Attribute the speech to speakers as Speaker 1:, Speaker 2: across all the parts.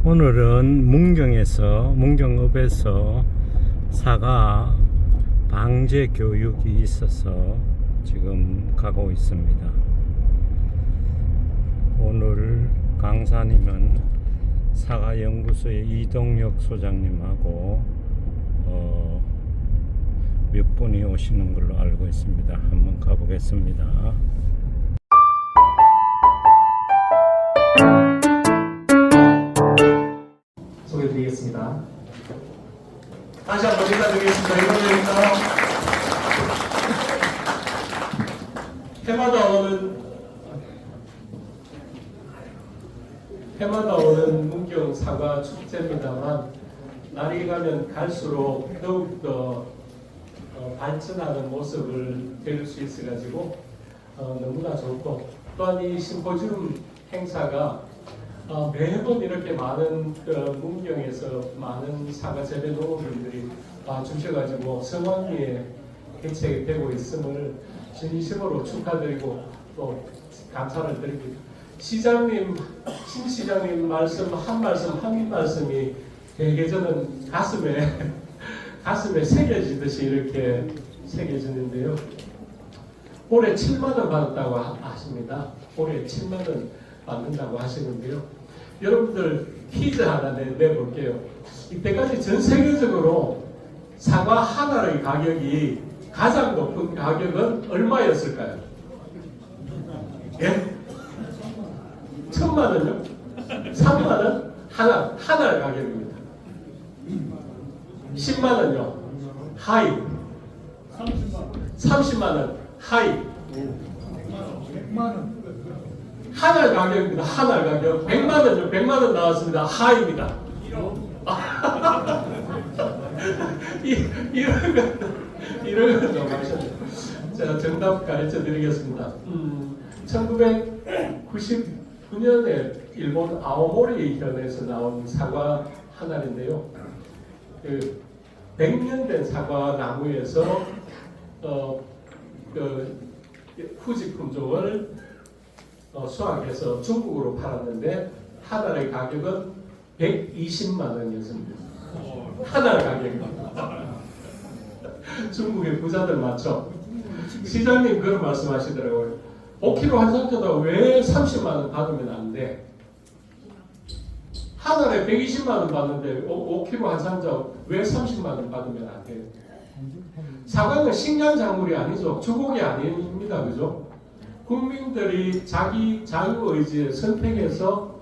Speaker 1: 오늘은 문경읍에서 사과 방제 교육이 있어서 지금 가고 있습니다. 오늘 강사님은 사과연구소의 이동혁 소장님하고 몇 분이 오시는 걸로 알고 있습니다. 한번 가보겠습니다.
Speaker 2: 소개드리겠습니다. 다시 한번 인사드리겠습니다. 이동혁입니다. 해마다 오는 문경 사과 축제입니다만 날이 가면 갈수록 더욱더 발전하는 모습을 뵐 수 있어가지고 너무나 좋고, 또한 이 심포지움 행사가 매번 이렇게 많은 문경에서 많은 사과 재배 농업인들이 와주셔가지고 성황리에 개최되고 있음을 진심으로 축하드리고 또 감사를 드립니다. 시장님, 신 시장님 말씀 한 말씀이 되게 저는 가슴에 새겨지듯이 이렇게 새겨지는데요. 올해 7만 원 받았다고 하십니다. 올해 7만 원 받는다고 하시는데요. 여러분들 퀴즈 하나 내볼게요. 이때까지 전 세계적으로 사과 하나의 가격이 가장 높은 가격은 얼마였을까요? 예? 1,000만 원요? 3만 원? 하나의 가격입니다. 10만 원요? 하이. 30만 원? 하이.
Speaker 3: 100만 원.
Speaker 2: 하나의 가격입니다. 하나의 가격. 100만 원요? 100만 원 나왔습니다. 하이입니다. 이런 건 좀 하셨네요. 제가 정답 가르쳐 드리겠습니다. 1999년에 일본 아오모리 현에서 나온 사과 하나인데요. 100년 된 사과 나무에서 후지 품종을 수확해서 중국으로 팔았는데 하나의 가격은 120만 원이었습니다. 하나의 가격입니다. 중국의 부자들 맞죠? 시장님 그런 말씀하시더라고요. 5kg 한 상자다 왜 30만 원 받으면 안 돼? 하나에 120만 원 받는데 5kg 한 상자 왜 30만 원 받으면 안 돼요? 사과는 식량 작물이 아니죠. 주곡이 아닙니다. 그죠? 국민들이 자기 자유의지에 선택해서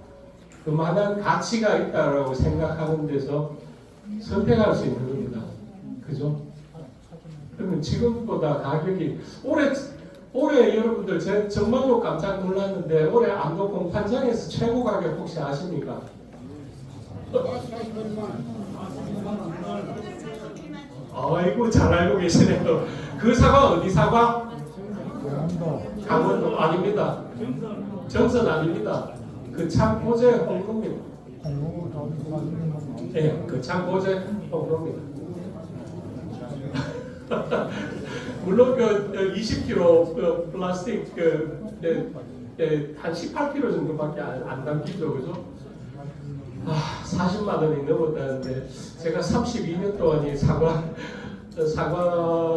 Speaker 2: 그만한 가치가 있다고 생각하는 데서 선택할 수 있는 겁니다. 그죠? 그러면 지금보다 가격이 올해 여러분들 정말로 깜짝 놀랐는데 올해 안동 공판장에서 최고 가격 혹시 아십니까? 아이고 잘 알고 계시네요. 그 사과 어디 사과? 강원도 아닙니다. 정선 아닙니다. 그 창포제 홍로입니다. 네, 그 창포제 홍로입니다. 물론 그 20kg 플라스틱 한 18kg 정도밖에 안 담기죠, 그죠? 40만 원이 넘었다는데 제가 32년 동안 이 사과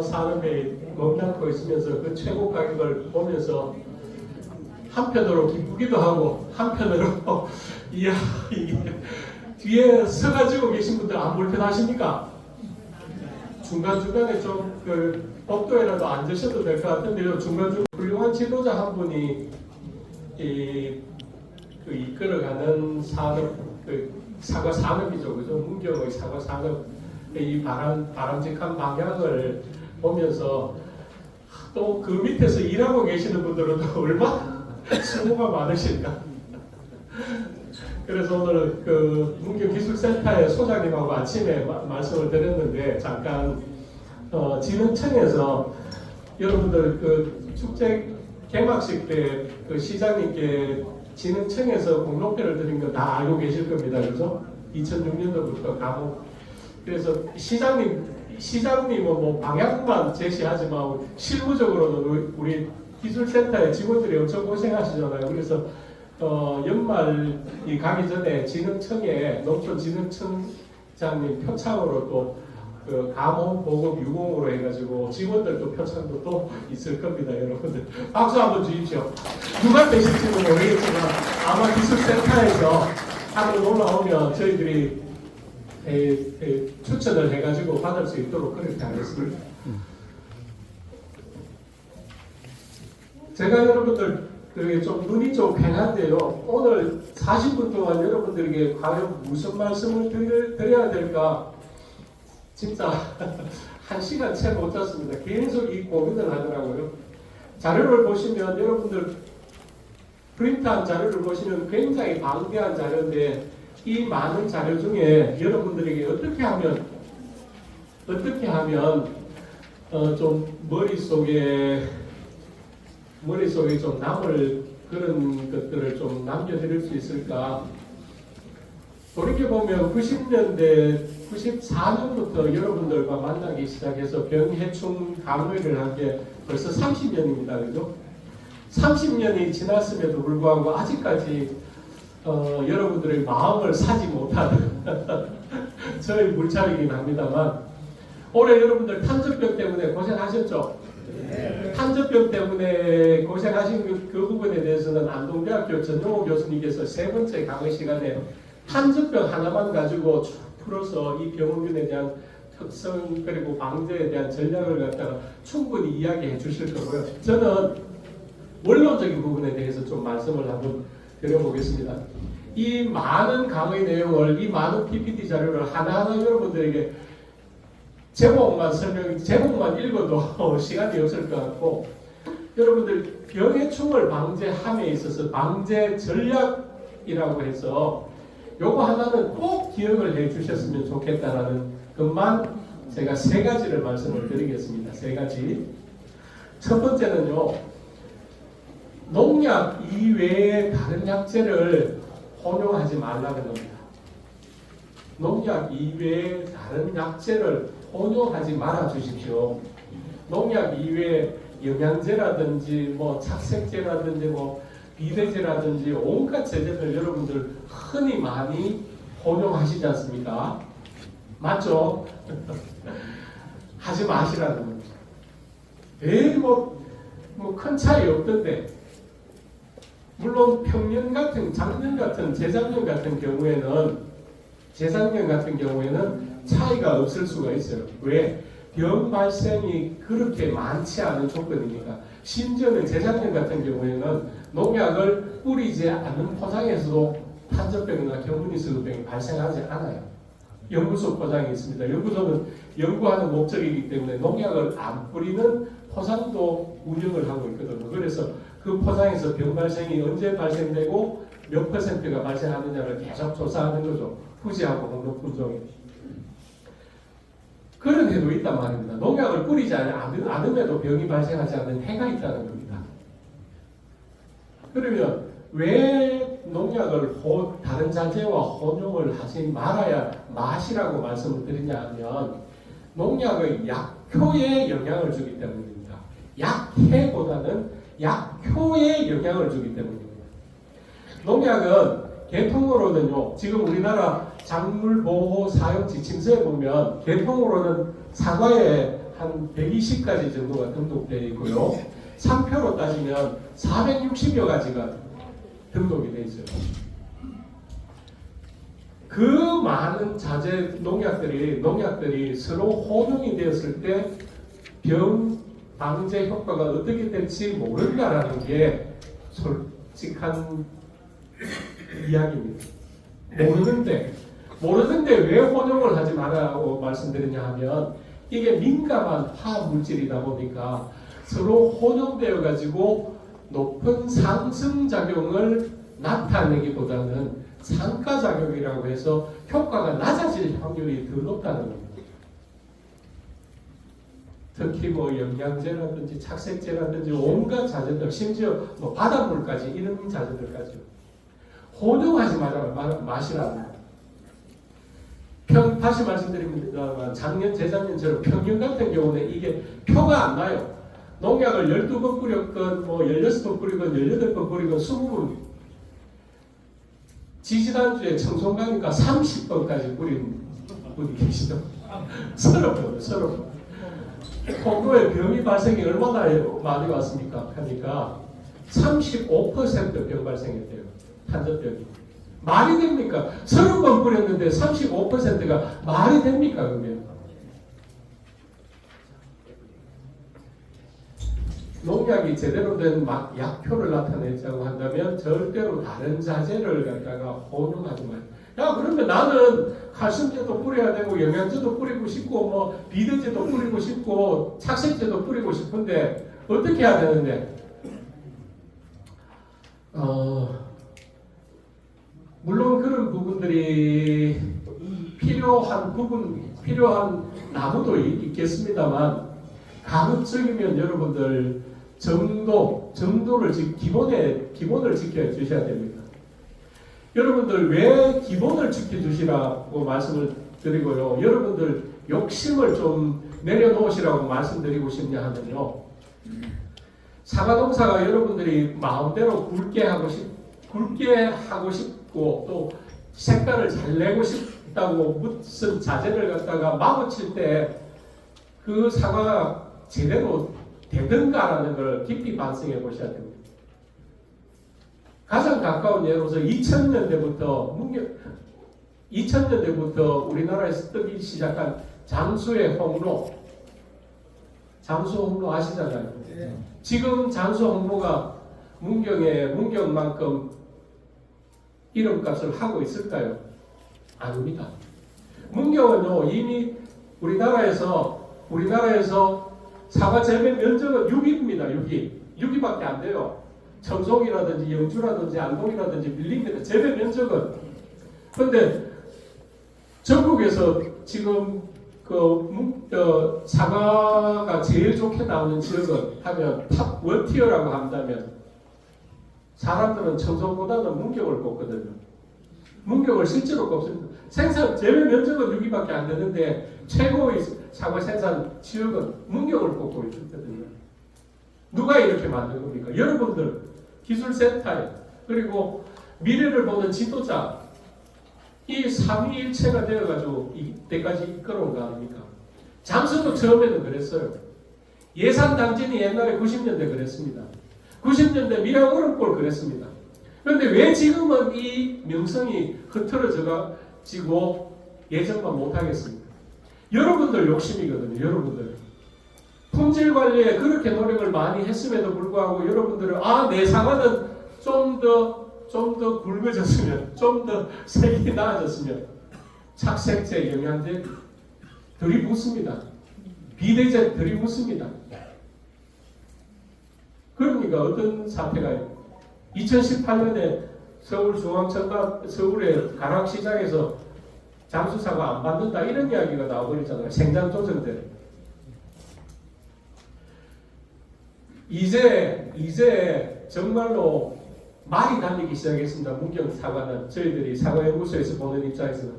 Speaker 2: 산업에 머무르고 있으면서 그 최고 가격을 보면서 한편으로 기쁘기도 하고 한편으로 이야 이게 뒤에 서가지고 계신 분들 안 불편하십니까? 중간중간에 좀 복도에라도 앉으셔도 될 것 같은데요. 중간중간 훌륭한 지도자 한 분이 이끌어가는 산업, 사과 산업이죠. 그죠? 문경의 사과 산업의 이 바람직한 방향을 보면서 또 그 밑에서 일하고 계시는 분들은 얼마나 수고가 많으실까. 그래서 오늘 문경기술센터의 소장님하고 아침에 말씀을 드렸는데 잠깐 진흥청에서 여러분들 축제 개막식 때 시장님께 진흥청에서 공로표를 드린 거 다 알고 계실 겁니다. 그죠? 2006년도부터 감옥. 그래서 시장님은 뭐 방향만 제시하지만 실무적으로는 우리 기술센터의 직원들이 엄청 고생하시잖아요. 그래서 연말이 가기 전에 진흥청에 농촌진흥청장님 표창으로 또그 감원 보급 유공으로 해가지고 직원들도 표창도 또 있을 겁니다, 여러분들. 박수 한번 주십시오. 누가 되실지는 모르겠지만 아마 기술센터에서 한번 올라오면 저희들이 추천을 해가지고 받을 수 있도록 그렇게 하겠습니다. 제가 여러분들 좀 눈이 좀 팽한데요. 오늘 40분 동안 여러분들에게 과연 무슨 말씀을 드려야 될까? 진짜 1시간 채 못 잤습니다. 계속 이 고민을 하더라고요. 자료를 보시면 여러분들 프린트한 자료를 보시면 굉장히 방대한 자료인데 이 많은 자료 중에 여러분들에게 어떻게 하면 좀 머릿속에 좀 남을 그런 것들을 좀 남겨드릴 수 있을까? 돌이켜보면 90년대, 94년부터 여러분들과 만나기 시작해서 병해충 감회를 한 게 벌써 30년입니다. 그죠? 30년이 지났음에도 불구하고 아직까지 여러분들의 마음을 사지 못한 저희 물차이긴 합니다만 올해 여러분들 탄저병 때문에 고생하셨죠? 탄저병 때문에 고생하신 그 부분에 대해서는 안동대학교 전용호 교수님께서 3번째 강의 시간에 탄저병 하나만 가지고 쭉 풀어서 이 병원균에 대한 특성 그리고 방제에 대한 전략을 갖다가 충분히 이야기해 주실 거고요. 저는 원론적인 부분에 대해서 좀 말씀을 한번 드려보겠습니다. 이 많은 강의 내용을 이 많은 PPT 자료를 하나하나 여러분들에게 제목만 읽어도 시간이 없을 것 같고 여러분들 병해충을 방제함에 있어서 방제 전략이라고 해서 요거 하나는 꼭 기억을 해 주셨으면 좋겠다라는 것만 제가 3가지를 말씀을 드리겠습니다. 3가지. 첫 번째는요. 농약 이외의 다른 약재를 혼용하지 말라는 겁니다. 농약 이외의 다른 약재를 혼용하지 말아 주십시오. 농약 이외에 영양제라든지 뭐 착색제라든지 뭐 비대제라든지 온갖 제제들 여러분들 흔히 많이 혼용하시지 않습니까? 맞죠? 하지 마시라는 겁니다. 별 큰 차이 없던데 물론 평년 같은 작년 같은 재작년 같은 경우에는 차이가 없을 수가 있어요. 왜? 병 발생이 그렇게 많지 않은 조건이니까. 심지어는 재작년 같은 경우에는 농약을 뿌리지 않는 포장에서도 탄저병이나 견문이스루병이 발생하지 않아요. 연구소 포장이 있습니다. 연구소는 연구하는 목적이기 때문에 농약을 안 뿌리는 포장도 운영을 하고 있거든요. 그래서 그 포장에서 병 발생이 언제 발생되고 몇 %가 발생하느냐를 계속 조사하는 거죠. 후지하고 홍록품종이. 그런 해도 있단 말입니다. 농약을 뿌리지 않음에도 병이 발생하지 않는 해가 있다는 겁니다. 그러면 왜 농약을 다른 자재와 혼용을 하지 마시라고 말씀을 드리냐 하면 농약의 약효에 영향을 주기 때문입니다. 약해보다는 약효에 영향을 주기 때문입니다. 농약은 개통으로는요, 지금 우리나라 작물보호 사용 지침서에 보면 개통으로는 사과에 한 120가지 정도가 등록되어 있고요. 상표로 따지면 460여 가지가 등록이 되어 있어요. 그 많은 자재 농약들이 서로 혼용이 되었을 때 병 방제 효과가 어떻게 될지 모른다라는 게 솔직한 이야기입니다. 모르는데 왜 혼용을 하지 말라고 말씀드리냐 하면 이게 민감한 화학 물질이다 보니까 서로 혼용되어 가지고 높은 상승작용을 나타내기보다는 상가작용이라고 해서 효과가 낮아질 확률이 더 높다는 겁니다. 특히 뭐 영양제라든지 착색제라든지 온갖 자재들, 심지어 뭐 바닷물까지 이런 자재들까지요. 혼용하지 마시라는 거예요. 다시 말씀드립니다만 작년, 재작년처럼 평년 같은 경우는 이게 표가 안 나요. 농약을 12번 뿌렸건 뭐 16번 뿌리건 18번 뿌리건 20번 지지난주에 청송 가니까 30번까지 뿌린 분이 계시죠. 서럽죠. 홍도에 병이 발생이 얼마나 많이 왔습니까? 하니까 35% 병 발생했대요. 탄저병이. 말이 됩니까? 30번 뿌렸는데 35%가 말이 됩니까? 그러면 농약이 제대로 된 약효를 나타내자고 한다면 절대로 다른 자재를 갖다가 혼용하지 마요. 야, 그러면 나는 칼슘제도 뿌려야 되고 영양제도 뿌리고 싶고 뭐 비료제도 뿌리고 싶고 착색제도 뿌리고 싶은데 어떻게 해야 되는데? 물론 그런 부분들이 필요한 나무도 있겠습니다만 가급적이면 여러분들 정도를 기본을 지켜 주셔야 됩니다. 여러분들 왜 기본을 지켜 주시라고 말씀을 드리고요. 여러분들 욕심을 좀 내려놓으시라고 말씀드리고 싶냐 하면요. 사과 농사가 여러분들이 마음대로 굵게 하고 싶고 또 색깔을 잘 내고 싶다고 무슨 자재를 갖다가 마구칠 때 그 사과가 제대로 되든가라는 걸 깊이 반성해 보셔야 됩니다. 가장 가까운 예로서 2000년대부터 우리나라에서 뜨기 시작한 장수의 홍로, 장수 홍로 아시잖아요. 지금 장수 홍로가 문경만큼 이름값을 하고 있을까요? 아닙니다. 문경은요 이미 우리나라에서 사과 재배 면적은 6위입니다. 6위밖에 안 돼요. 청송이라든지 영주라든지 안동이라든지 밀립니다. 재배 면적은. 그런데 전국에서 지금 사과가 제일 좋게 나오는 지역은 하면 탑 1티어라고 한다면 사람들은 청송보다는 문경을 꼽거든요. 문경을 실제로 꼽습니다. 생산 재배 면적은 6위밖에 안 되는데 최고의 사과 생산 지역은 문경을 꼽고 있거든요. 누가 이렇게 만든 겁니까? 여러분들 기술센터에 그리고 미래를 보는 지도자 이 삼위일체가 되어가지고 이때까지 이끌어온 거 아닙니까? 장수도 처음에는 그랬어요. 예산 당진이 옛날에 90년대 그랬습니다. 90년대 밀양 얼음골 그랬습니다. 그런데 왜 지금은 이 명성이 흐트러져가지고 예전만 못하겠습니까? 여러분들 욕심이거든요. 여러분들 품질 관리에 그렇게 노력을 많이 했음에도 불구하고 여러분들은 내 사과는 좀 더 굵어졌으면 좀 더 색이 나아졌으면 착색제, 영양제 들이붓습니다. 비대제 들이붓습니다. 그러니까 어떤 사태가 2018년에 서울의 가락시장에서 장수사과 안 받는다 이런 이야기가 나와버리잖아요. 생장 조정대. 이제 정말로 말이 달리기 시작했습니다. 문경 사과는 저희들이 사과연구소에서 보는 입장에서는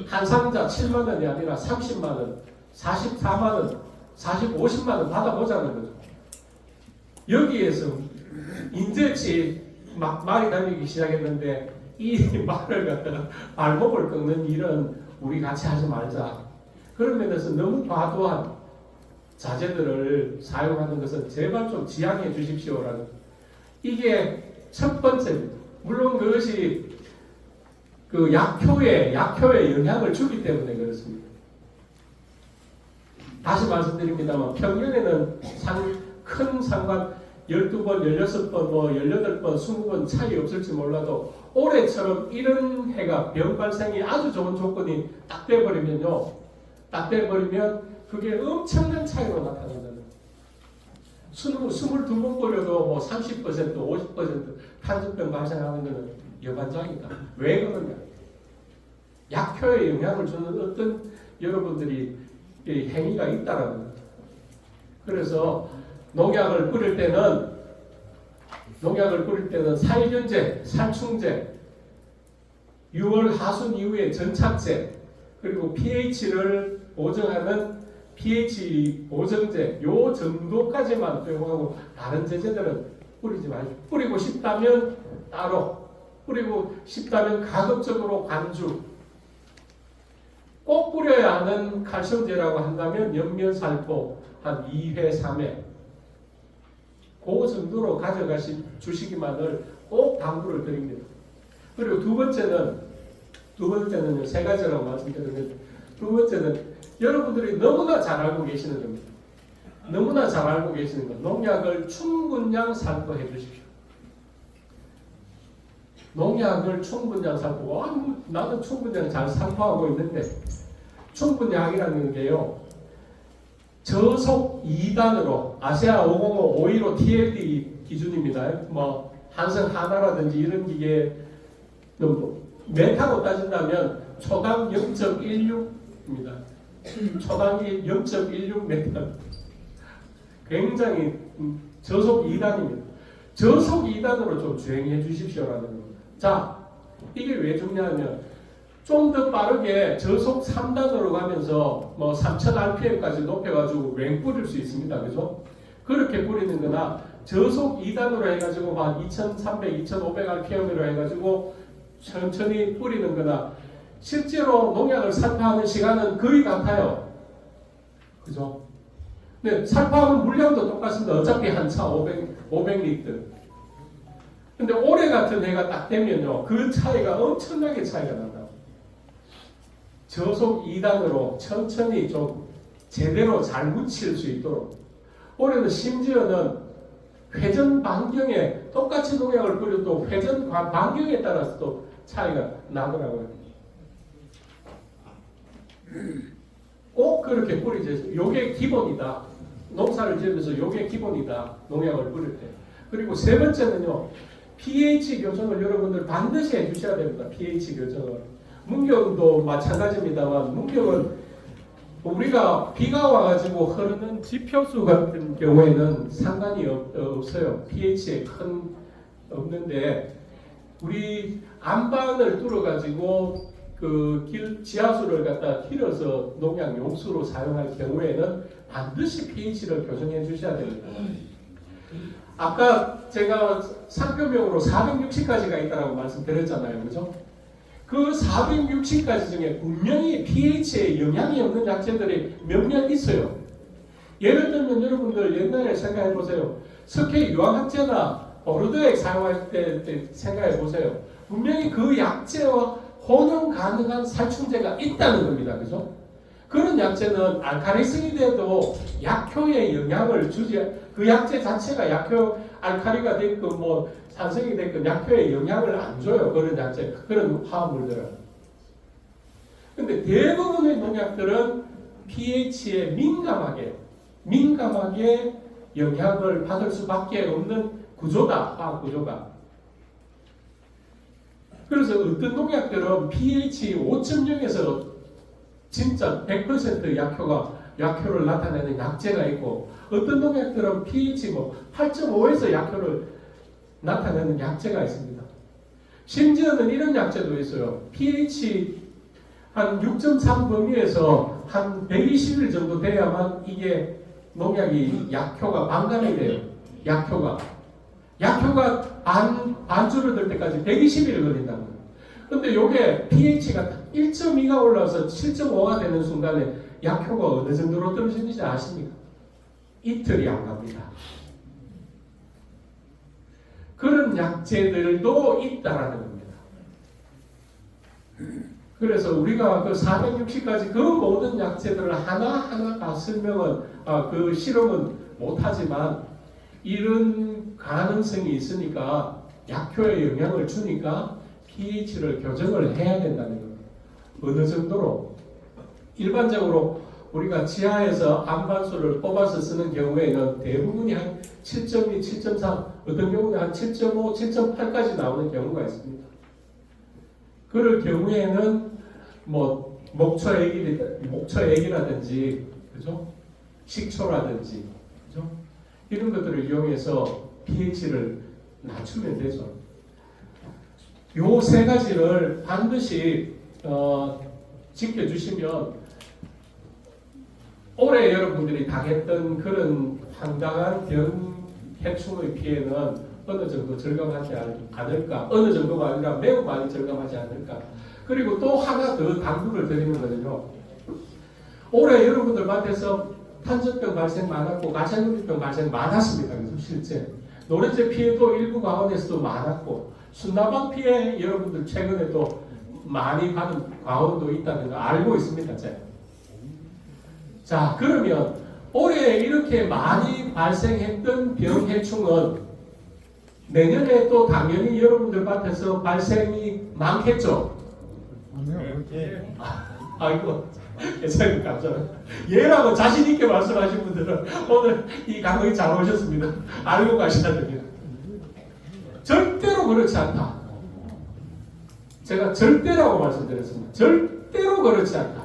Speaker 2: 한 상자 7만 원이 아니라 30만 원, 44만 원, 50만 원 받아보자는 거죠. 여기에서 인제치 말이 달리기 시작했는데 이 말을 갖다가 발목을 꺾는 일은 우리 같이 하지 말자. 그런 면에서 너무 과도한 자재들을 사용하는 것은 제발 좀 지양해 주십시오라는 이게 첫 번째입니다. 물론 그것이 그 약효에 영향을 주기 때문에 그렇습니다. 다시 말씀드립니다만 평년에는 큰 상관 12번, 16번, 18번, 20번 차이 없을지 몰라도 올해처럼 이런 해가 병 발생이 아주 좋은 조건이 딱 돼버리면요. 딱 돼버리면 그게 엄청난 차이로 나타난다는 22번 버려도 30%, 50% 탄저병 발생하는 것은 여반장이다. 왜 그러냐? 약효에 영향을 주는 어떤 여러분들이 행위가 있다라는 거죠. 그래서 농약을 뿌릴 때는 살균제, 살충제, 6월 하순 이후에 전착제, 그리고 pH를 보정하는 pH 보정제 요 정도까지만 사용하고 다른 제재들은 뿌리지 말고 뿌리고 싶다면 따로 뿌리고 싶다면 가급적으로 관주. 꼭 뿌려야 하는 칼슘제라고 한다면 연면살포 한 2회, 3회. 그 정도로 주시기만을 꼭 당부를 드립니다. 그리고 두 번째는 세 가지라고 말씀드렸는데, 두 번째는 여러분들이 너무나 잘 알고 계시는 겁니다. 너무나 잘 알고 계시는 것. 농약을 충분량 살포해 주십시오. 농약을 충분량 살포. 나는 충분량 잘 살포하고 있는데, 충분량이라는 게요, 저속 2단으로 아세아 505 515 TLD 기준입니다. 뭐 한성 하나라든지 이런 기계 메타로 따진다면 초당 0.16입니다. 초당 0.16 메타. 굉장히 저속 2단입니다. 저속 2단으로 좀 주행해 주십시오라는 겁니다. 자, 이게 왜 중요하냐면 좀 더 빠르게 저속 3단으로 가면서 뭐 3000rpm까지 높여가지고 웽 뿌릴 수 있습니다. 그죠? 그렇게 뿌리는 거나 저속 2단으로 해가지고 한 2300, 2500rpm으로 해가지고 천천히 뿌리는 거나 실제로 농약을 살포하는 시간은 거의 같아요. 그죠? 근데 살포하는 물량도 똑같습니다. 어차피 한 차 500리터. 근데 올해 같은 해가 딱 되면요, 그 차이가 엄청나게 차이가 난다고. 저속 2단으로 천천히 좀 제대로 잘 묻힐 수 있도록. 올해는 심지어는 회전 반경에 똑같이 농약을 뿌려도 회전 반경에 따라서 또 차이가 나더라고요. 꼭 그렇게 뿌리죠. 요게 기본이다. 농사를 지으면서 요게 기본이다. 농약을 뿌릴 때. 그리고 세 번째는요, pH 교정을 여러분들 반드시 해주셔야 됩니다. pH 교정을. 문경도 마찬가지입니다만, 문경은 우리가 비가 와가지고 흐르는 지표수 같은 경우에는 상관이 없어요. pH에 큰 없는데, 우리 안반을 뚫어가지고 그 지하수를 갖다 길어서 농약 용수로 사용할 경우에는 반드시 pH를 교정해 주셔야 됩니다. 아까 제가 상표명으로 460까지가 있다고 말씀드렸잖아요. 그죠? 그 460가지 중에 분명히 pH에 영향이 없는 약재들이 몇몇 있어요. 예를 들면 여러분들 옛날에 생각해 보세요. 석회 유황학제나 보르도액 사용할 때 생각해 보세요. 분명히 그 약재와 혼용 가능한 살충제가 있다는 겁니다. 그죠? 그런 약재는 알칼리성이 돼도 약효에 영향을 주지, 그 약재 자체가 약효, 알칼리가 됐건 뭐 산성이 됐건 약효에 영향을 안 줘요. 그런 약재, 그런 화합물들은. 근데 대부분의 농약들은 pH에 민감하게 영향을 받을 수밖에 없는 구조다. 화학 구조가. 그래서 어떤 농약들은 pH 5.0에서 진짜 100% 약효를 나타내는 약재가 있고, 어떤 농약들은 pH 8.5에서 약효를 나타내는 약재가 있습니다. 심지어는 이런 약재도 있어요. pH 한 6.3 범위에서 한 120일 정도 돼야만 이게 농약이 약효가 반감이 돼요. 약효가 반 줄어들 때까지 120일 걸린다는 거예요. 근데 이게 pH가 1.2가 올라와서 7.5가 되는 순간에 약효가 어느 정도로 떨어지는지 아십니까? 이틀이 안 갑니다. 그런 약재들도 있다라는 겁니다. 그래서 우리가 그 460까지 그 모든 약재들을 하나하나 다 설명은, 그 실험은 못하지만 이런 가능성이 있으니까 약효에 영향을 주니까 pH를 교정을 해야 된다는 겁니다. 어느 정도로? 일반적으로 우리가 지하에서 안반수를 뽑아서 쓰는 경우에는 대부분이 한 7.2, 7.3, 어떤 경우는 한 7.5, 7.8까지 나오는 경우가 있습니다. 그럴 경우에는 뭐 목초액이라든지, 그죠? 식초라든지, 그죠? 이런 것들을 이용해서 pH를 낮추면 되죠. 요 세 가지를 반드시 지켜주시면 올해 여러분들이 당했던 그런 황당한 병해충의 피해는 어느 정도 절감하지 않을까? 어느 정도가 아니라 매우 많이 절감하지 않을까? 그리고 또 하나 더 당부를 드리는 거는요. 올해 여러분들 밭에서 탄저병 발생 많았고 가차누리병 발생 많았습니다. 그래서 실제 노른자 피해도 일부 강원에서도 많았고 순나방 피해 여러분들 최근에도 많이 받은 강원도 있다는 거 알고 있습니다. 제가. 자, 그러면 올해 이렇게 많이 발생했던 병해충은 내년에 또 당연히 여러분들 밭에서 발생이 많겠죠?
Speaker 3: 아니요.
Speaker 2: 아이고, 예수님 감사합니다. 예라고 자신 있게 말씀하신 분들은 오늘 이 강의 잘 오셨습니다. 알고 가셔야 됩니다. 절대로 그렇지 않다. 제가 절대라고 말씀드렸습니다. 절대로 그렇지 않다.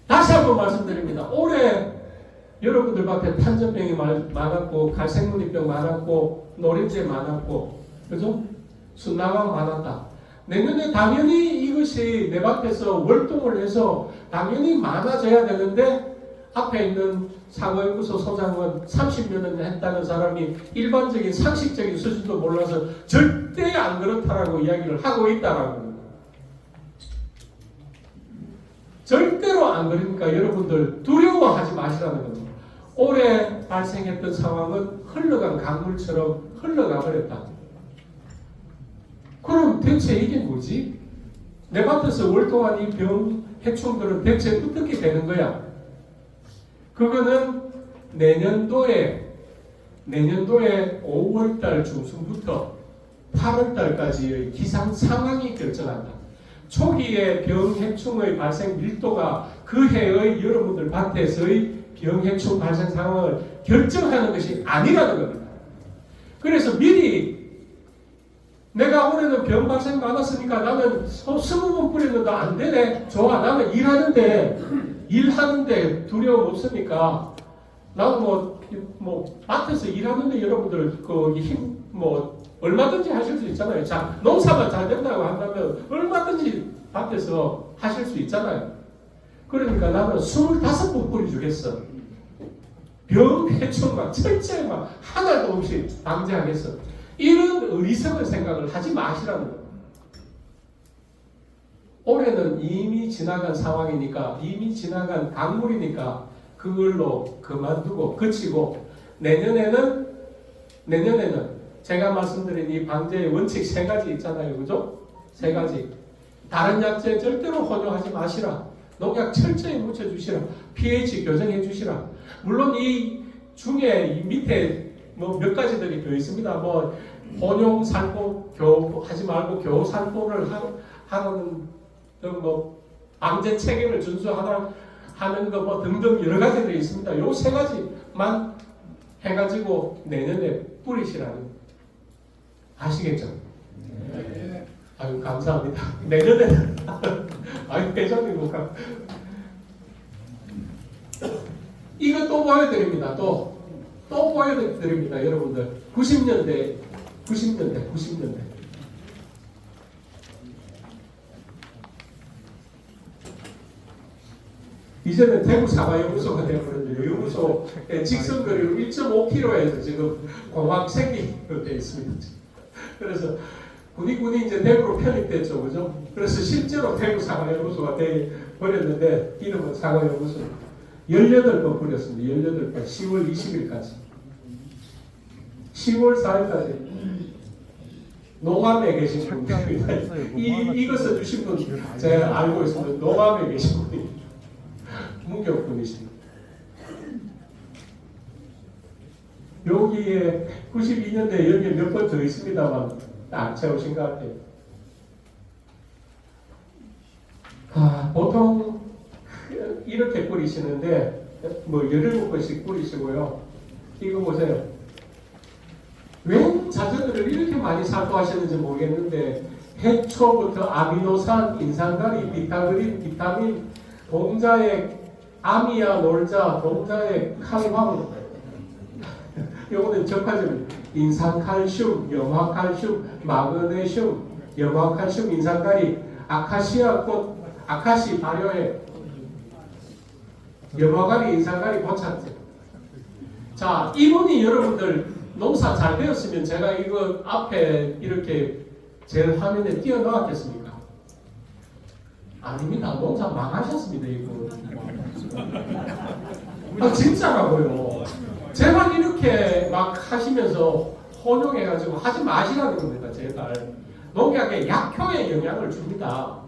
Speaker 2: 다시 한번 말씀드립니다. 올해 여러분들 밭에 탄저병이 많았고 갈색무늬병 많았고 노린재 많았고 그죠? 순나방 많았다. 내년에 당연히 이것이 내 밭에서 월동을 해서 당연히 많아져야 되는데 앞에 있는 사과연구소 소장은 30년을 했다는 사람이 일반적인 상식적인 수준도 몰라서 절대 안 그렇다라고 이야기를 하고 있다라고 합니다. 절대로 안 그러니까 여러분들 두려워하지 마시라는 겁니다. 올해 발생했던 상황은 흘러간 강물처럼 흘러가 버렸다. 그럼 대체 이게 뭐지? 내 밭에서 월동한 이 병, 해충들은 대체 어떻게 되는 거야? 그거는 내년도에 5월달 중순부터 8월달까지의 기상 상황이 결정한다. 초기에 병해충의 발생 밀도가 그 해의 여러분들 밭에서의 병해충 발생 상황을 결정하는 것이 아니라는 겁니다. 그래서 미리 내가 올해는 병 발생 많았으니까 나는 20번 뿌렸는데 안 되네. 좋아. 나는 일하는데 두려움 없으니까 나는 뭐 밭에서 일하는데 여러분들 얼마든지 하실 수 있잖아요. 자, 농사가 잘 된다고 한다면 얼마든지 밭에서 하실 수 있잖아요. 그러니까 나는 25번 뿌려주겠어. 병, 해충만 철저히 하나도 없이 방지하겠어. 이런 어리석은 생각을 하지 마시라는 거예요. 올해는 이미 지나간 상황이니까, 이미 지나간 강물이니까 그걸로 그만두고 그치고 내년에는 제가 말씀드린 이 방제의 원칙 3가지 있잖아요. 그죠? 3가지. 다른 약재 절대로 혼용하지 마시라. 농약 철저히 묻혀주시라. pH 교정해 주시라. 물론 이 중에 이 밑에 몇 가지들이 더 있습니다. 혼용 살포 하지 말고 겨우 살포를 하는 방제 체계를 준수하는 거 등등 여러 가지들이 있습니다. 요 3가지만 해가지고 내년에 뿌리시라는 아시겠죠? 네. 아유 감사합니다. 내년에는 아유 회장님 뭐가 이거 또 보여드립니다. 또 보여드립니다. 여러분들 90년대 이제는 대구 사과연구소가 되어버렸는데 연구소의 직선거리로 1.5km에서 지금 공항 생기게 되어 있습니다. 그래서 군이 이제 대구로 편입됐죠, 그죠? 그래서 실제로 대구 사과연구소가 되어버렸는데 이름은 사과연구소 18번 뿌렸습니다. 18번 10월 20일까지 10월 4일까지 농암에 계신 분입니다. 이거 써주신 분 제가 알고 있습니다. 농암에 계신 분이 문경분이십니다. 여기에 92년대 여기 몇 번 더 있습니다만 안 채우신 것 같아요. 보통 이렇게 뿌리시는데 17번씩 뿌리시고요. 이거 보세요. 왜 자전거를 이렇게 많이 살포하시는지 모르겠는데 해초부터 아미노산, 인산가리, 비타민, 동자의 아미아, 놀자, 동자의 칼황 요거는 적화점입니다. 인산칼슘, 염화칼슘, 마그네슘, 염화칼슘, 인산가리, 아카시아 꽃, 아카시 발효액, 염화가리, 인산가리, 보착제. 자, 이분이 여러분들 농사 잘 되었으면 제가 이거 앞에 이렇게 제 화면에 띄워 놓았겠습니까? 아닙니다. 농사 망하셨습니다, 이거. 진짜라고요. 제발 이렇게 막 하시면서 혼용해가지고 하지 마시라는 겁니다, 제발. 농약에 약효에 영향을 줍니다.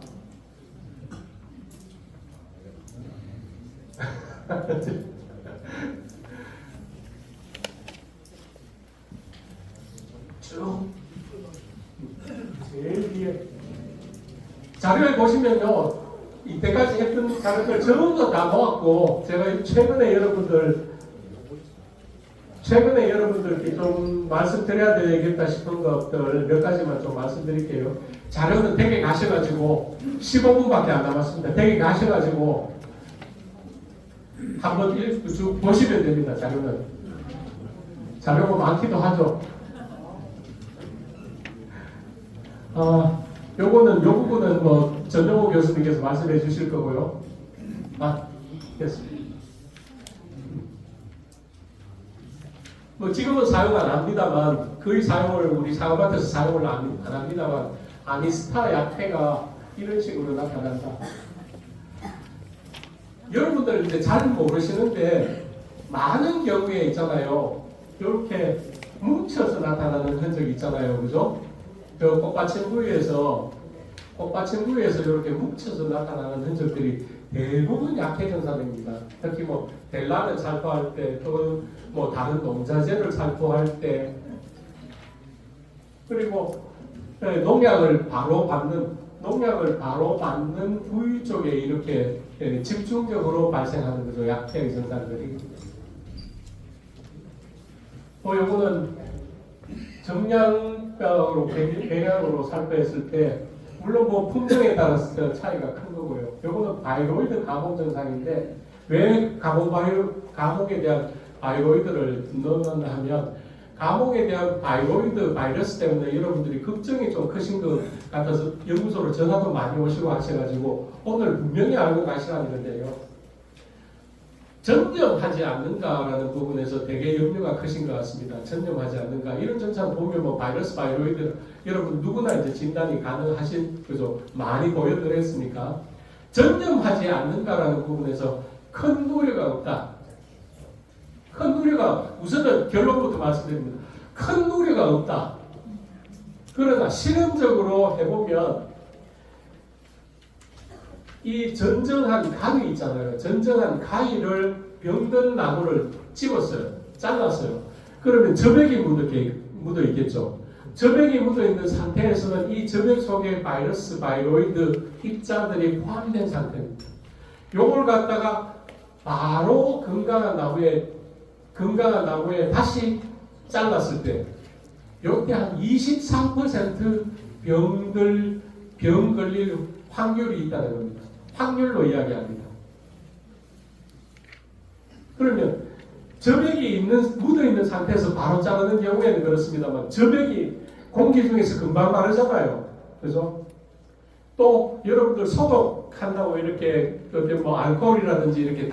Speaker 2: 쭉 제일 위에 자료에 보시면요, 이때까지 했던 자료들 전부 다 모았고, 제가 최근에 여러분들께 좀 말씀드려야 되겠다 싶은 것들 몇 가지만 좀 말씀드릴게요. 자료는 댁에 가셔가지고 15분밖에 안 남았습니다. 댁에 가셔가지고 한번 쭉 보시면 됩니다. 자료가 많기도 하죠. 요 부분은 뭐 전정호 교수님께서 말씀해 주실 거고요. 됐습니다. 뭐 지금은 사용 안 합니다만, 거의 우리 사과밭에서 사용을 안 합니다만, 아니스타 약해가 이런 식으로 나타난다. 여러분들 이제 잘 모르시는데, 많은 경우에 있잖아요, 이렇게 뭉쳐서 나타나는 흔적이 있잖아요, 그죠? 저 꽃받침 부위에서 이렇게 뭉쳐서 나타나는 흔적들이 대부분 약해 증상입니다. 특히 뭐 델라를 살포할 때, 또 뭐 다른 농자재를 살포할 때, 그리고 농약을 바로 받는 부위 쪽에 이렇게 집중적으로 발생하는 거죠. 약해 증상들이. 요거는 정량으로 배량으로 살포했을 때, 물론 뭐 품종에 따라서 차이가 큰 거고요. 요거는 바이로이드 가공 증상인데, 왜 감옥에 대한 바이로이드를 넣었나 하면, 감옥에 대한 바이로이드 바이러스 때문에 여러분들이 걱정이 좀 크신 것 같아서 연구소로 전화도 많이 오시고 하셔가지고 오늘 분명히 알고 가시라는 건데요. 전염하지 않는가라는 부분에서 되게 염려가 크신 것 같습니다. 전염하지 않는가, 이런 증상 보면 뭐 바이러이드 여러분 누구나 이제 진단이 가능하신, 그죠? 많이 보여드렸으니까. 전염하지 않는가라는 부분에서 큰 우려가 없다. 우선은 결론부터 말씀드립니다. 큰 우려가 없다. 그러나 실험적으로 해보면 이 전정한 가위 있잖아요. 전정한 가위를 병든 나무를 잘랐어요. 그러면 저백이 묻어 있겠죠. 저백이 묻어 있는 상태에서는 이 저백 속에 바이로이드 입자들이 포함된 상태입니다. 요걸 갖다가 바로 건강한 나무에 다시 잘랐을 때, 요때 한 23% 병 걸릴 확률이 있다는 겁니다. 확률로 이야기합니다. 그러면 저백이 묻어 있는 상태에서 바로 자르는 경우에는 그렇습니다만, 저백이 공기 중에서 금방 마르잖아요. 그죠? 또 여러분들 소독한다고 이렇게 뭐 알코올이라든지 이렇게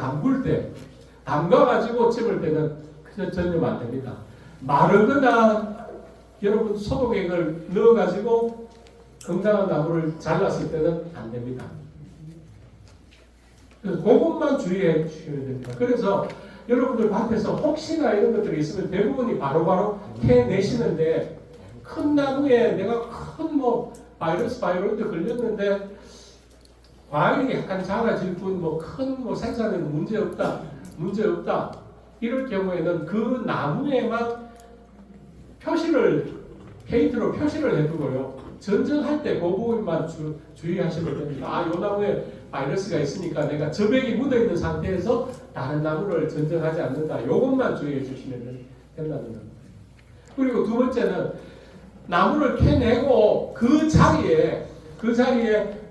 Speaker 2: 담가가지고 찝을 때는 그저 전염 안 됩니다. 마르거나 여러분 소독액을 넣어가지고 건강한 나무를 잘랐을 때는 안 됩니다. 그래서 그것만 주의해 주시면 됩니다. 그래서 여러분들 밭에서 혹시나 이런 것들이 있으면 대부분이 바로바로 캐내시는데, 큰 나무에 내가 큰 바이로이드 걸렸는데 과일이 약간 작아질 뿐 큰 생산에는 문제 없다. 이럴 경우에는 그 나무에만 페인트로 표시를 해두고요. 전정할 때 그 부분만 주의하시면 됩니다. 이 나무에 바이러스가 있으니까 내가 저백이 묻어있는 상태에서 다른 나무를 전정하지 않는다. 이것만 주의해 주시면 된다는 겁니다. 그리고 두 번째는 나무를 캐내고 그 자리에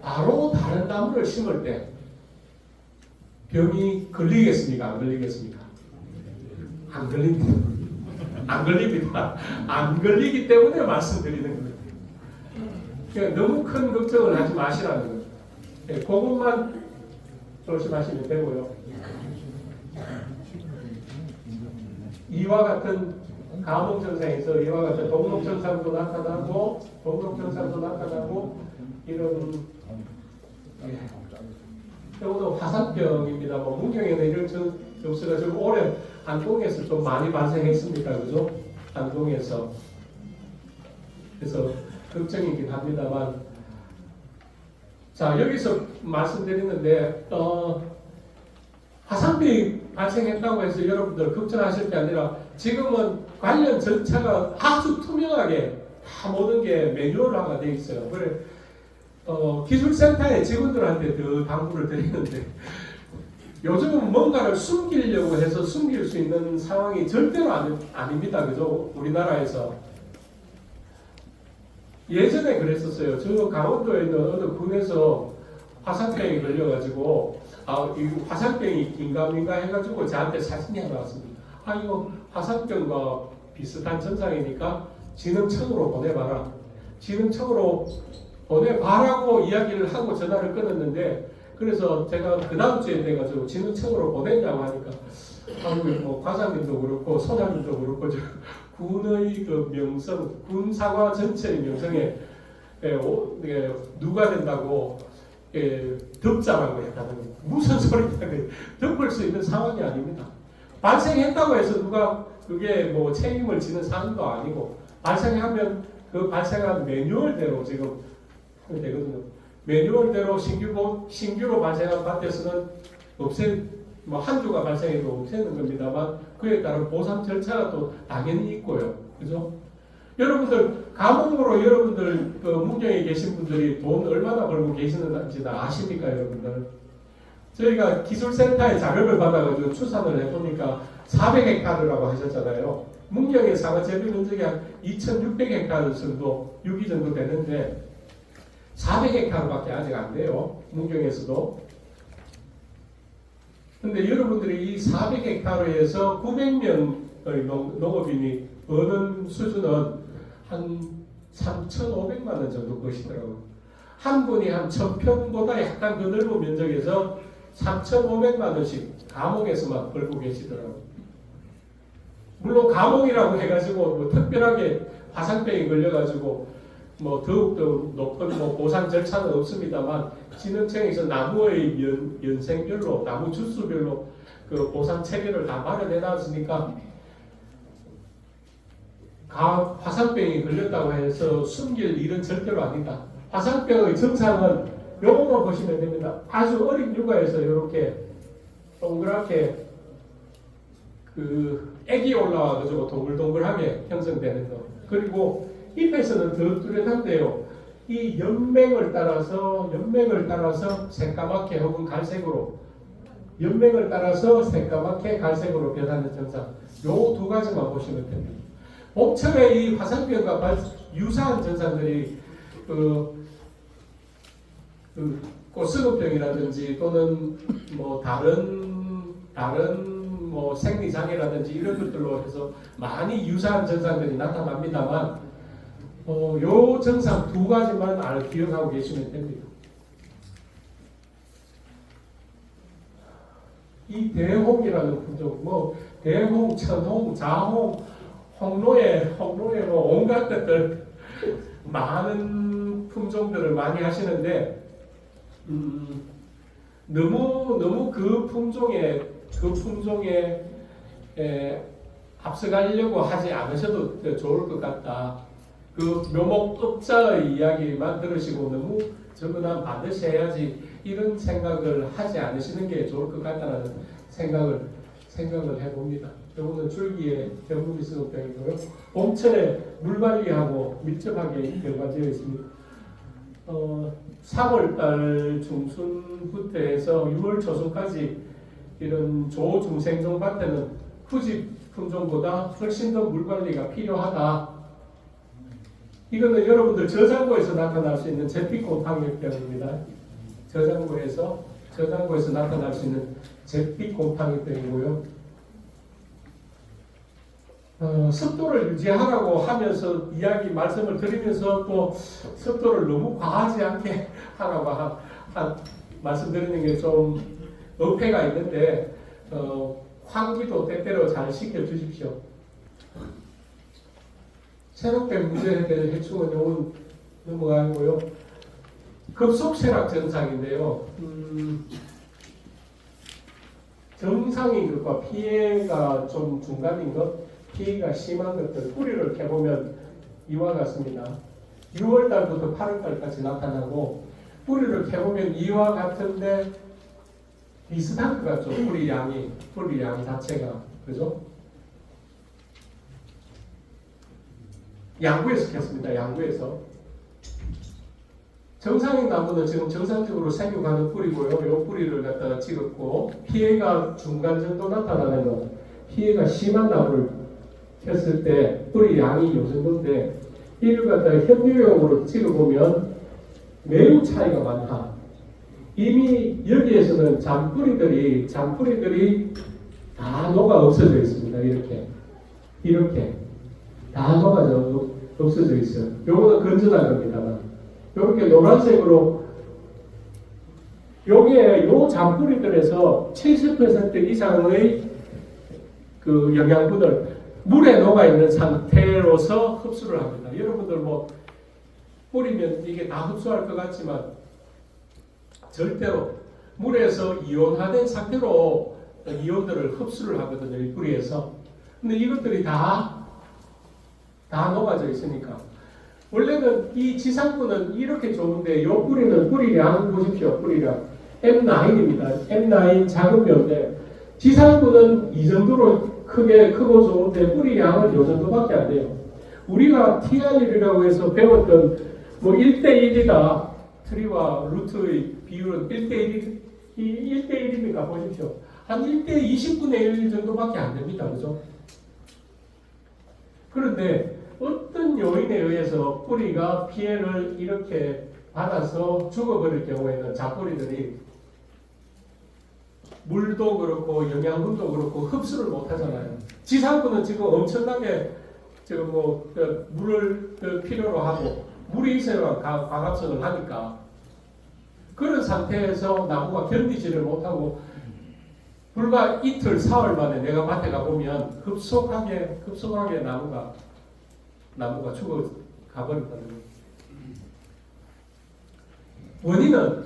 Speaker 2: 바로 다른 나무를 심을 때 병이 걸리겠습니까? 안 걸리겠습니까? 안 걸립니다. 안 걸리기 때문에 말씀드리는 겁니다. 그러니까 너무 큰 걱정을 하지 마시라는 거죠. 그것만 조심하시면 되고요. 이와 같은 감옥 증상에서 이와 같은 동록 증상도 나타나고 이런 이것도 화산병입니다. 뭐 문경에는 이런 증세가 좀 오래 안동에서 좀 많이 발생했습니다. 그죠? 안동에서 그래서 걱정이긴 합니다만 자 여기서 말씀드리는데 화산병이 발생했다고 해서 여러분들 걱정하실 게 아니라 지금은 관련 절차가 아주 투명하게 다 모든 게 매뉴얼화가 돼 있어요. 그래 기술센터의 직원들한테 더 당부를 드리는데 요즘은 뭔가를 숨기려고 해서 숨길 수 있는 상황이 절대로 아닙니다. 그죠? 우리나라에서 예전에 그랬었어요. 저 강원도에 있는 어느 군에서 화산병이 걸려가지고 이 화산병이 긴가민가 해가지고 저한테 사진이 하나 왔습니다. 이거 화산병과 비슷한 증상이니까 진흥청으로 보내봐라. 진흥청으로 보내봐라고 이야기를 하고 전화를 끊었는데 그래서 제가 그 다음 주에 돼가지고 진흥청으로 보냈냐고 하니까 뭐 과장님도 그렇고 소장님도 그렇고 저 군의 그 명성, 군 사과 전체의 명성에 누가 된다고 덮자라고 했다는 무슨 소리냐 덮을 수 있는 상황이 아닙니다. 발생했다고 해서 누가 그게 뭐 책임을 지는 사안도 아니고 발생하면 그 발생한 매뉴얼대로 지금 하면 되거든요. 매뉴얼대로 신규로 발생한 밭에서는 뭐 한 주가 발생해도 없애는 겁니다만 그에 따른 보상 절차가 또 당연히 있고요. 그죠? 여러분들 감옥으로 여러분들 그 문경에 계신 분들이 돈 얼마나 벌고 계시는지 다 아십니까 여러분들? 저희가 기술센터에 자료를 받아가지고 추산을 해보니까 400헥타르라고 하셨잖아요. 문경의 사과 재배 면적이 한 2,600헥타르 정도, 유기 정도 되는데 400헥타르밖에 아직 안 돼요. 문경에서도. 근데 여러분들이 이 400헥타르에서 900명의 농업인이 버는 수준은 한 3,500만 원 정도 것이더라고요. 한 분이 한 1,000평보다 약간 더 넓은 면적에서 3,500만 원씩 감옥에서만 벌고 계시더라고요. 물론 감옥이라고 해가지고 뭐 특별하게 화산병이 걸려가지고 뭐 더욱더 높은 뭐 보상 절차는 없습니다만 진흥청에서 나무의 연생별로 나무 주수별로 그 보상 체계를 다 마련해 놨으니까 화산병이 걸렸다고 해서 숨길 일은 절대로 아니다. 화산병의 증상은 요거만 보시면 됩니다. 아주 어린 육아에서 이렇게 동그랗게 그 액이 올라와가지고 동글동글하게 형성되는 거. 그리고 잎에서는 더 뚜렷한데요. 이 연맹을 따라서 새까맣게 혹은 갈색으로 연맹을 따라서 새까맣게 갈색으로 변하는 증상. 요 두 가지만 보시면 됩니다. 봄철에 이 화산병과 유사한 증상들이 꽃스름병이라든지 또는 뭐 다른 뭐 생리장애라든지 이런 것들로 해서 많이 유사한 증상들이 나타납니다만 요 증상 두 가지만 기억하고 계시면 됩니다. 이 대홍이라는 품종, 뭐 대홍, 천홍, 자홍, 홍로에 뭐 온갖 것들 많은 품종들을 많이 하시는데 너무 그 품종에 앞서가려고 하지 않으셔도 좋을 것 같다. 그 묘목업자의 이야기만 들으시고 너무 저거나 반드시 해야지 이런 생각을 하지 않으시는 게 좋을 것 같다는 생각을 해봅니다. 이거는 줄기에 병금이스병이고요. 봄철에 물관리하고 밀접하게 연관되어 있습니다. 3월달 중순부터 해서 6월 초순까지 이런 조중생종 밭에는 후집 품종보다 훨씬 더 물관리가 필요하다. 이거는 여러분들 저장고에서 나타날 수 있는 잿빛곰팡이병입니다. 저장고에서 나타날 수 있는 잿빛곰팡이병이고요. 습도를 유지하라고 하면서 말씀을 드리면서 또 습도를 너무 과하지 않게 하라고 말씀드리는 게 좀 어폐가 있는데 환기도 때때로 잘 시켜 주십시오. 새롭게 문제에 대한 해충은 요건 넘어가고요. 급속쇠락 증상인데요. 정상인 것과 피해가 좀 중간인 것, 피해가 심한 것들 뿌리를 캐보면 이와 같습니다. 6월달부터 8월달까지 나타나고 뿌리를 캐보면 이와 같은데 비슷한 것 같죠. 뿌리 양이 자체가 그죠? 양구에서 켰습니다. 양구에서 정상인 나무는 지금 정상적으로 생육하는 뿌리고요. 이 뿌리를 갖다가 찍었고 피해가 중간 정도 나타나는 것, 피해가 심한 나무를 켰을 때 뿌리 양이 요 정도인데 이를 갖다가 현미경으로 찍어보면 매우 차이가 많다. 이미 여기에서는 잔뿌리들이 다 녹아 없어져 있습니다. 이렇게 다 녹아져 없어져 있어요. 요거는 건전한 겁니다만 이렇게 노란색으로 여기에 요 잔뿌리들에서 70% 이상의 그 영양분을 물에 녹아 있는 상태로서 흡수를 합니다. 여러분들 뭐 뿌리면 이게 다 흡수할 것 같지만 절대로 물에서 이온화된 상태로 이온들을 흡수를 하거든요. 이 뿌리에서. 근데 이것들이 다 녹아져 있으니까. 원래는 이 지상부는 이렇게 좋은데 이 뿌리는 뿌리량 보십시오. 뿌리량 M9입니다. M9 작은 묘인데 지상부는 이 정도로 크고 좋은데 뿌리량은 이 정도밖에 안 돼요. 우리가 TR1이라고 해서 배웠던 뭐 1대1이다. 트리와 루트의 비율은 1대1입니까? 보십시오. 한 1대 20분의 1 정도밖에 안 됩니다. 그죠? 그런데 어떤 요인에 의해서 뿌리가 피해를 이렇게 받아서 죽어버릴 경우에는 잡뿌리들이 물도 그렇고 영양분도 그렇고 흡수를 못 하잖아요. 지상부는 지금 엄청나게 지금 물을 필요로 하고 물이 있어야 광합성을 하니까 그런 상태에서 나무가 견디지를 못하고 불과 이틀, 사흘 만에 내가 밭에 가보면 급속하게 나무가 죽어 가버린다는 원인은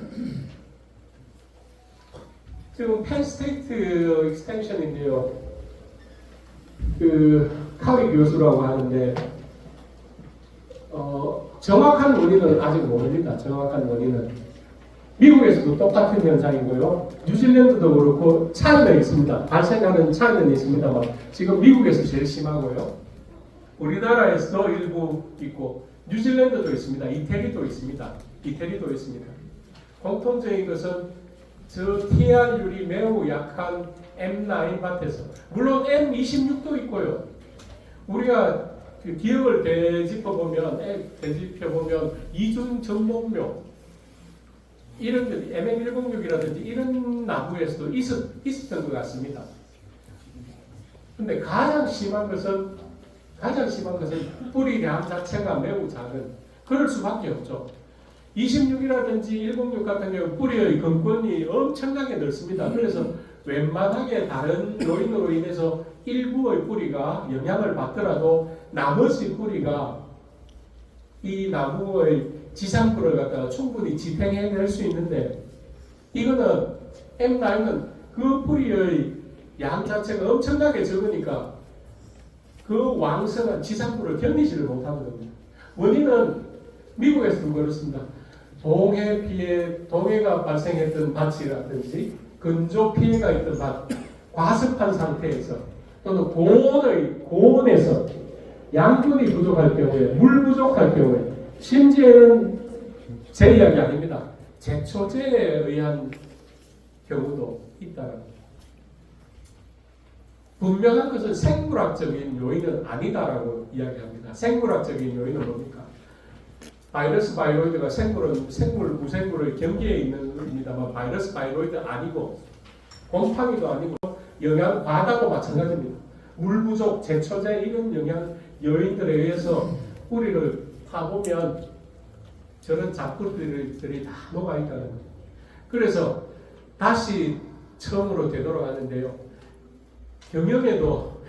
Speaker 2: 지금 펜스테이트 익스텐션인데요. 그 카위 교수라고 하는데 정확한 원인은 아직 모릅니다. 정확한 원인은 미국에서도 똑같은 현상이고요. 뉴질랜드도 그렇고 차이는 있습니다. 발생하는 차이는 있습니다만 지금 미국에서 제일 심하고요. 우리나라에서도 일부 있고 뉴질랜드도 있습니다. 이태리도 있습니다. 공통적인 것은 저 TR율이 매우 약한 M9 밭에서 물론 M26도 있고요. 우리가 그 기억을 되짚어보면 이준 전복묘 이런 MM106이라든지 이런 나무에서도 있었던 것 같습니다. 근데 가장 심한 것은 뿌리량 자체가 매우 작은 그럴 수밖에 없죠. 26이라든지 106 같은 경우 뿌리의 근권이 엄청나게 넓습니다. 그래서 웬만하게 다른 요인으로 인해서 일부의 뿌리가 영향을 받더라도 나머지 뿌리가 이 나무의 지상부를 갖다가 충분히 지탱해낼 수 있는데 이거는 M9은 그 뿌리의 양 자체가 엄청나게 적으니까 그 왕성한 지상부를 견디지를 못하거든요. 원인은 미국에서도 그렇습니다. 동해가 발생했던 밭이라든지 근조 피해가 있던 밭, 과습한 상태에서 또는 고온에서 양분이 부족할 경우에, 물 부족할 경우에, 심지어는 제 이야기 아닙니다. 제초제에 의한 경우도 있다는 겁니다. 분명한 것은 생물학적인 요인은 아니다라고 이야기합니다. 생물학적인 요인은 뭡니까? 바이러스 바이로이드가 생물, 무생물의 경계에 있는 겁니다만 바이러스 바이로이드 아니고 곰팡이도 아니고 바다도 마찬가지입니다. 물 부족, 제초제 이런 영양 요인들에 의해서 뿌리를 파보면 저런 잡뿌리들이 다 녹아있다는 거예요. 그래서 다시 처음으로 되돌아가는데요.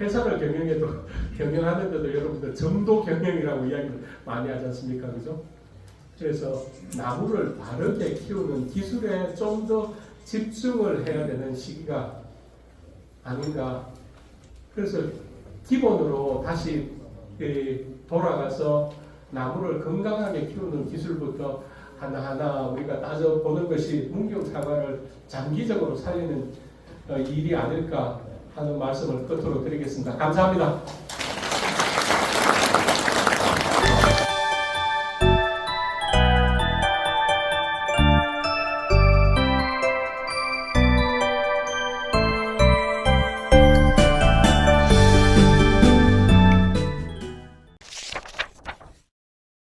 Speaker 2: 회사를 경영해도 경영하는데도 여러분들 점도 경영이라고 이야기를 많이 하지 않습니까? 그죠? 그래서 나무를 바르게 키우는 기술에 좀 더 집중을 해야 되는 시기가 아닌가. 그래서 기본으로 다시 돌아가서 나무를 건강하게 키우는 기술부터 하나하나 우리가 따져보는 것이 문경 사과를 장기적으로 살리는 일이 아닐까 하는 말씀을 끝으로 드리겠습니다. 감사합니다.